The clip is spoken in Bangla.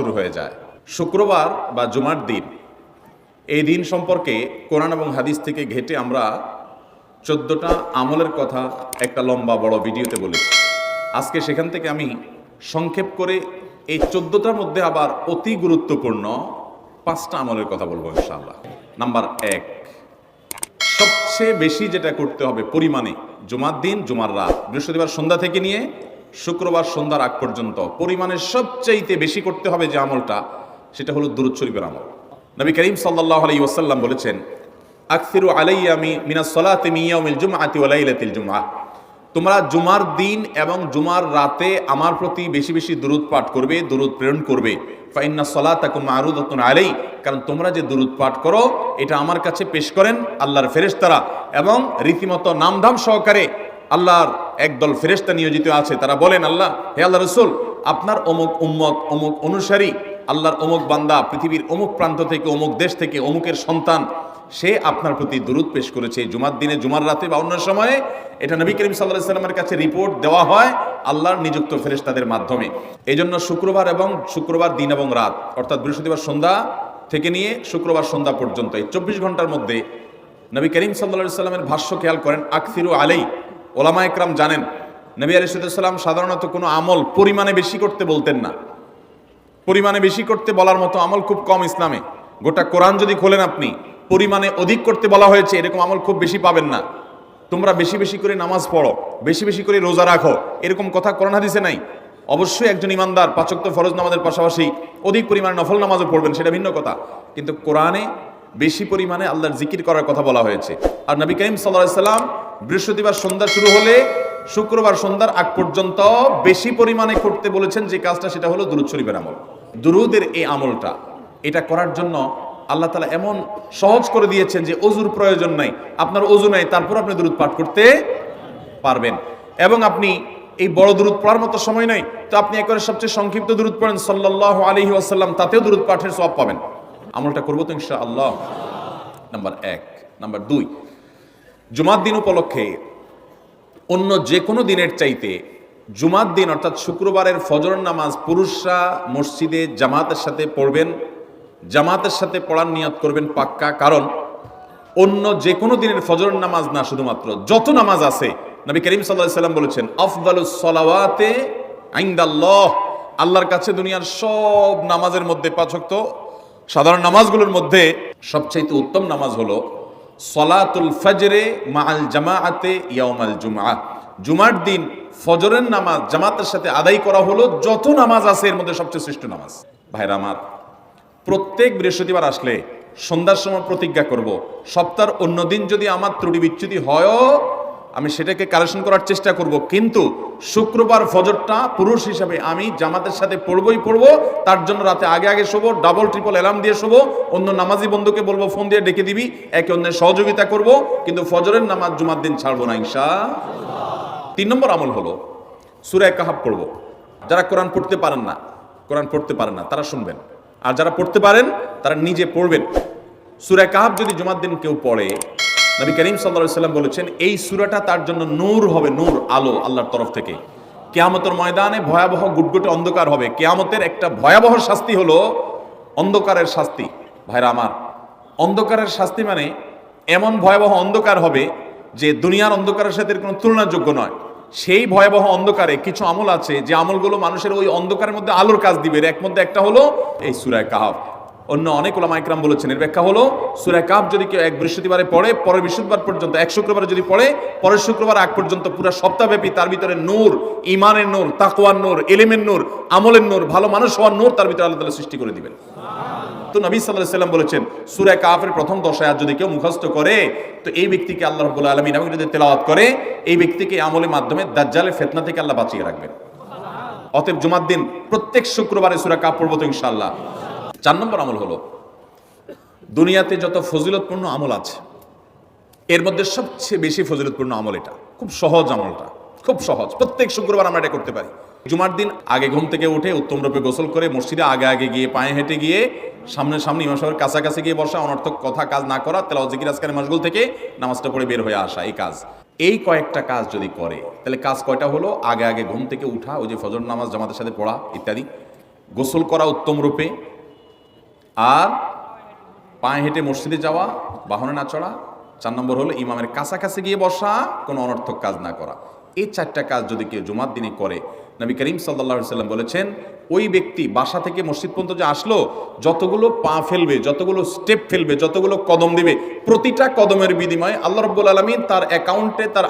শুরু হয়ে যায়। শুক্রবার বা জুমার দিন, এই দিন সম্পর্কে কোরআন এবং হাদিস থেকে ঘেটে আমরা 14টা আমলের কথা একটা লম্বা বড় ভিডিওতে বলেছি। আজকে সেখান থেকে আমি সংক্ষেপ করে এই 14টার মধ্যে আবার অতি গুরুত্বপূর্ণ 5টা আমলের কথা বলবো ইনশাআল্লাহ। নাম্বার 1, সবচেয়ে বেশি যেটা করতে হবে পরিমাণে, জুমার দিন জুমার রাত বৃহস্পতিবার সন্ধ্যা থেকে নিয়ে শুক্রবার সন্ধ্যার আগ পর্যন্ত পরিমাণে সবচাইতে বেশি করতে হবে যে আমলটা, সেটা হলো দুরূদ শরীফের আমল। নবী করিম সাল্লাল্লাহু আলাইহি ওয়াসাল্লাম বলেছেন, আকসিরু আলাইয়া মিনাস সালাতি মিন ইয়াউমিল জুমআতি ওয়া লাইলাতিল জুমআহ, তোমরা জুমার দিন এবং জুমার রাতে আমার প্রতি বেশি বেশি দুরূদ পাঠ করবে, দুরূদ প্রেরণ করবে। ফাইন্না সালাতাকুম মারুদাতুন আলাই, কারণ তোমরা যে দুরূদ পাঠ করো এটা আমার কাছে পেশ করেন আল্লাহর ফেরেশতারা, এবং রীতিমতো নামধাম সহকারে আল্লাহর একদল ফেরেশতা নিয়োজিত আছে। তারা বলেন, আল্লাহ, হে আল্লাহ রাসূল, আপনার অমুক উম্মত, অমুক অনুসারী, আল্লাহর অমুক বান্দা পৃথিবীর অমুক প্রান্ত থেকে, অমুক দেশ থেকে, অমুকের সন্তান, সে আপনার প্রতি দুরূদ পেশ করেছে জুমার দিনে, জুমার রাতে বা অন্য সময়ে। এটা নবী করিম সাল্লাল্লাহু আলাইহি ওয়াসাল্লামের কাছে রিপোর্ট দেওয়া হয় আল্লাহর নিযুক্ত ফেরেশতাদের মাধ্যমে। এই জন্য শুক্রবার দিন এবং রাত, অর্থাৎ বৃহস্পতিবার সন্ধ্যা থেকে নিয়ে শুক্রবার সন্ধ্যা পর্যন্ত এই 24 ঘন্টার মধ্যে নবী করিম সাল্লাল্লাহু আলাইহি ওয়াসাল্লামের ভাষ্য খেয়াল করেন, আকসিরু আলাই। ওলামা একরাম জানেন, নবী আলাইহিস সালাম সাধারণত কোনো আমল পরিমাণে বেশি করতে বলতেন না। পরিমাণে বেশি করতে বলার মতো আমল খুব কম ইসলামে। গোটা কোরআন যদি খোলেন আপনি, পরিমাণে অধিক করতে বলা হয়েছে এরকম আমল খুব বেশি পাবেন না। তোমরা বেশি বেশি করে নামাজ পড়ো, বেশি বেশি করে রোজা রাখো, এরকম কথা কোরআন হাদিসে নাই। অবশ্যই একজন ইমানদার 5 ওয়াক্ত ফরজ নামাজের পাশাপাশি অধিক পরিমাণে নফল নামাজও পড়বেন, সেটা ভিন্ন কথা। কিন্তু কোরআনে বেশি পরিমাণে আল্লাহর জিকির করার কথা বলা হয়েছে। আর নবী করিম সাল্লাল্লাহু আলাইহি ওয়াসাল্লাম বৃহস্পতিবার সন্ধ্যা শুরু হলে শুক্রবার সন্ধ্যার আগ পর্যন্ত বেশি পরিমাণে করতে বলেছেন যে কাজটা, সেটা হলো দুরূদ শরীফের আমল। দুরূদের এই আমলটা, এটা করার জন্য আল্লাহ তাআলা এমন সহজ করে দিয়েছেন যে ওযুর প্রয়োজন নাই। আপনার ওযু নাই, তারপর আপনি দুরূদ পাঠ করতে পারবেন। এবং আপনি এই বড় দুরূদ পড়ার মতো সময় নাই, তো আপনি একবারে সবচেয়ে সংক্ষিপ্ত দুরূদ পড়েন সাল্লাল্লাহু আলাইহি ওয়াসাল্লাম, তাতেও দুরূদ পাঠের সওয়াব পাবেন। আমলটা করবো তো ইনশাআল্লাহ। নাম্বার 1। নাম্বার 2, জুমার দিন উপলক্ষে অন্য যে কোনো দিনের চাইতে জুমার দিন অর্থাৎ শুক্রবারের ফজর নামাজ পুরুষরা মসজিদে জামাতের সাথে পড়বেন। জামাতের সাথে পড়ার নিয়ত করবেন পাক্কা, কারণ অন্য যে কোনো দিনের ফজর নামাজ না, শুধুমাত্র যত নামাজ আছে, নবী করিম সাল্লাল্লাহু আলাইহি ওয়াসাল্লাম বলেছেন, আফদালুস সালাওয়াতে ইনদাল্লাহ, আল্লাহর কাছে দুনিয়ার সব নামাজের মধ্যে 5 ওয়াক্ত সাধারণ নামাজগুলোর মধ্যে সবচাইতে উত্তম নামাজ হলো সলাতুল ফজরে মাআল জামাআতে ইয়াউমাল জুমআহ, জুমার দিন ফজরের নামাজ জামাতের সাথে আদায় করা হলো যত নামাজ আছে এর মধ্যে সবচেয়ে শ্রেষ্ঠ নামাজ। ভাইরা আমার, প্রত্যেক বৃহস্পতিবার আসলে সন্ধ্যার সময় প্রতিজ্ঞা করব, সপ্তাহের অন্য দিন যদি আমার ত্রুটি বিচ্যুতি হয়ও আমি সেটাকে কারেকশন করার চেষ্টা করব, কিন্তু শুক্রবার ফজরটা পুরুষ হিসাবে আমি জামাতের সাথে পড়বই পড়বো। তার জন্য রাতে আগে আগে শোবো, ডাবল ট্রিপল অ্যালার্ম দিয়ে শোবো, অন্য নামাজি বন্ধুকে বলবো ফোন দিয়ে ডেকে দিবি, একে অন্যের সহযোগিতা করব, কিন্তু ফজরের নামাজ জুমার দিন ছাড়বো না ইনশাআল্লাহ। 3 নম্বর আমল হলো সূরা কাহাফ পড়বো। যারা কোরআন পড়তে পারেন না তারা শুনবেন, আর যারা পড়তে পারেন তারা নিজে পড়বেন। সূরা কাহাফ যদি জুমার দিন কেউ পড়ে, নবী করিম সাল্লাল্লাহু আলাইহি ওয়াসাল্লাম বলেছেন এই সূরাটা তার জন্য নূর হবে, নূর, আলো আল্লাহর তরফ থেকে। কিয়ামতের ময়দানে ভয়াবহ গুটগুটে অন্ধকার হবে। কিয়ামতের একটা ভয়াবহ শাস্তি হলো অন্ধকারের শাস্তি। ভাইরা আমার, অন্ধকারের শাস্তি মানে এমন ভয়াবহ অন্ধকার হবে যে দুনিয়ার অন্ধকারের সাথে কোনো তুলনাযোগ্য নয়। সেই ভয়াবহ অন্ধকারে কিছু আমল আছে যে আমলগুলো মানুষের ওই অন্ধকারের মধ্যে আলোর কাজ দিবে। এর মধ্যে একটা হলো এই সূরা কাহাফ। অন্য অনেক উলামা ইকরাম বলেছেন এর ব্যাখ্যা হলো সূরা কাহাফ যদি কেউ এক বৃহস্পতিবারে পড়ে, পরের বৃহস্পতিবার পর্যন্ত, এক শুক্রবারে যদি পড়ে, পরের শুক্রবার আগ পর্যন্ত পুরো সপ্তাহব্যাপী তার ভিতরে নূর, ঈমানের নূর, তাকওয়ার নূর, ইলমের নূর, আমলের নূর, ভালো মানুষ হওয়ার নূর তার ভিতরে আল্লাহ তাআলা সৃষ্টি করে দিবেন। তো নবী সাল্লাল্লাহু আলাইহি ওয়াসাল্লাম বলেছেন সূরা কাহাফের প্রথম 10 আয়াত যদি কেউ মুখস্থ করে, তো এই ব্যক্তিকে আল্লাহ রাব্বুল আলামিন এবং যদি তেলাওয়াত করে, এই ব্যক্তিকে আমলের মাধ্যমে দাজ্জালের ফিতনা থেকে আল্লাহ বাঁচিয়ে রাখবেন। অতএব জুমার দিন প্রত্যেক শুক্রবারে সূরা কাহাফ পড়ব তো ইনশাআল্লাহ। 4 নম্বর আমল হলো দুনিয়াতে যত ফজিলতপূর্ণ আমল আছে এর মধ্যে সবচেয়ে বেশি ফজিলতপূর্ণ আমল এটা। খুব সহজ আমলটা, খুব সহজ, প্রত্যেক শুক্রবার আমরা এটা করতে পারি। জুমার দিন আগে ঘুম থেকে উঠে উত্তম রূপে গোসল করে মসজিদে আগে আগে গিয়ে পায়ে হেঁটে গিয়ে সামনে ইমাম সাহেবের কাছাকাছি গিয়ে বসা, অনর্থক কথা কাজ না করা, তেলাওয়াত জিকির আজকারের মাশগুল থেকে নামাজটা পড়ে বের হয়ে আসা, এই কাজ, এই কয়েকটা কাজ যদি করে তাহলে কাজ কয়টা হলো? আগে আগে ঘুম থেকে উঠা, ওই যে ফজর নামাজ জামাতের সাথে পড়া ইত্যাদি, গোসল করা উত্তম রূপে, আর পায়ে হেঁটে মসজিদে যাওয়া, বাহনে না চড়া, 4 নম্বর হলো ইমামের কাছাকাছি গিয়ে বসা, কোনো অনর্থক কাজ না করা। এই 4টা কাজ যদি কেউ জুমার দিনে করে, নবী করিম সাল্লাল্লাহু আলাইহি সাল্লাম বলেছেন ওই ব্যক্তি বাসা থেকে মসজিদ পর্যন্ত যে আসলো, যতগুলো পা ফেলবে, যতগুলো স্টেপ ফেলবে, যতগুলো কদম দিবে, প্রতিটা কদমের বিনিময়ে আল্লাহ রাব্বুল আলামিন তার অ্যাকাউন্টে, তার